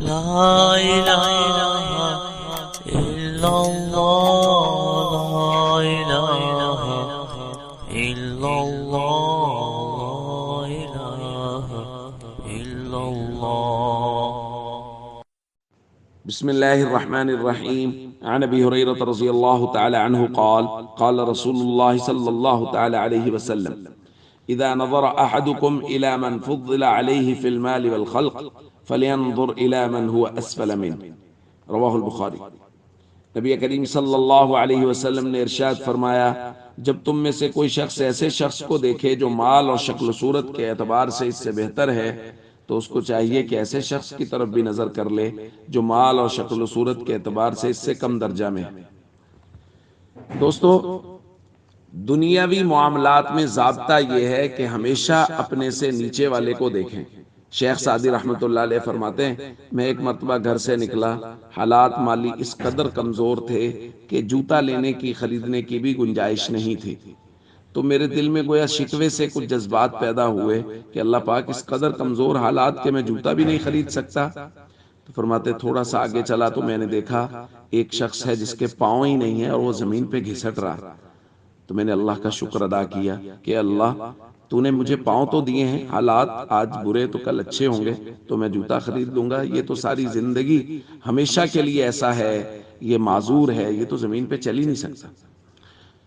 لا إله إلا الله لا إله إلا الله لا إله إلا الله. بسم الله الرحمن الرحيم. عن ابي هريره رضي الله تعالى عنه قال قال رسول الله صلى الله تعالى عليه وسلم اذا نظر احدكم الى من فضل عليه في المال والخلق فلينظر الى من هو اسفل منه. رواہ البخاری. نبی کریم صلی اللہ علیہ وسلم نے ارشاد فرمایا، جب تم میں سے کوئی شخص ایسے شخص کو دیکھے جو مال اور شکل و صورت کے اعتبار سے اس سے بہتر ہے تو اس کو چاہیے کہ ایسے شخص کی طرف بھی نظر کر لے جو مال اور شکل و صورت کے اعتبار سے اس سے کم درجہ میں ہے. دوستو، دنیاوی معاملات میں ضابطہ یہ ہے کہ ہمیشہ اپنے سے نیچے والے کو دیکھیں. شیخ سعدی رحمۃ اللہ علیہ فرماتے ہیں، میں ایک مرتبہ گھر سے نکلا، حالات مالی اس قدر کمزور تھے کہ جوتا لینے کی خریدنے کی بھی گنجائش نہیں تھی. تو میرے دل میں گویا شکوے سے کچھ جذبات پیدا ہوئے کہ اللہ پاک اس قدر کمزور حالات کہ میں جوتا بھی نہیں خرید سکتا. تو فرماتے تھوڑا سا آگے چلا تو میں نے دیکھا ایک شخص ہے جس کے پاؤں ہی نہیں ہے اور وہ زمین پہ گھسٹ رہا. تو میں نے اللہ کا شکر ادا کیا کہ اللہ تو نے مجھے پاؤں تو دیے ہیں، حالات آج برے تو کل اچھے ہوں گے تو میں جوتا خرید لوں گا. یہ تو ساری زندگی ہمیشہ کے لیے ایسا ہے، یہ معذور ہے، یہ تو زمین پہ چل ہی نہیں سکتا.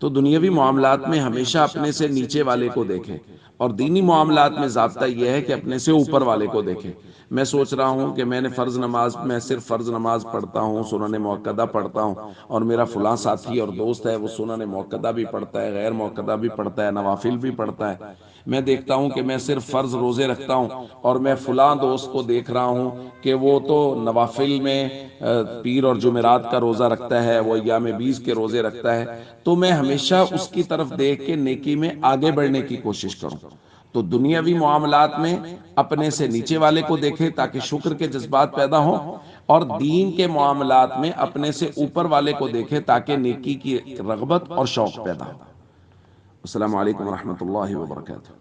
تو دنیاوی معاملات میں ہمیشہ اپنے سے نیچے والے کو دیکھیں، اور دینی معاملات میں ضابطہ یہ ہے کہ اپنے سے اوپر والے کو دیکھیں. میں سوچ رہا ہوں کہ میں صرف فرض نماز پڑھتا ہوں، سنن موقدہ پڑھتا ہوں، اور میرا فلاں ساتھی اور دوست ہے وہ سنن موقدہ بھی پڑھتا ہے، غیر موقدہ بھی پڑھتا ہے، نوافل بھی پڑھتا ہے. میں دیکھتا ہوں کہ میں صرف فرض روزے رکھتا ہوں، اور میں فلاں دوست کو دیکھ رہا ہوں کہ وہ تو نوافل میں پیر اور جمعرات کا روزہ رکھتا ہے، وہ ایام 20 کے روزے رکھتا ہے. تو میں ہمیشہ اس کی طرف دیکھ کے نیکی میں آگے بڑھنے کی کوشش کروں. تو دنیاوی معاملات میں اپنے سے نیچے والے کو دیکھیں تاکہ شکر کے جذبات پیدا ہوں، اور دین کے معاملات میں اپنے سے اوپر والے کو دیکھیں تاکہ نیکی کی رغبت اور شوق پیدا ہو. السلام علیکم ورحمۃ اللہ وبرکاتہ.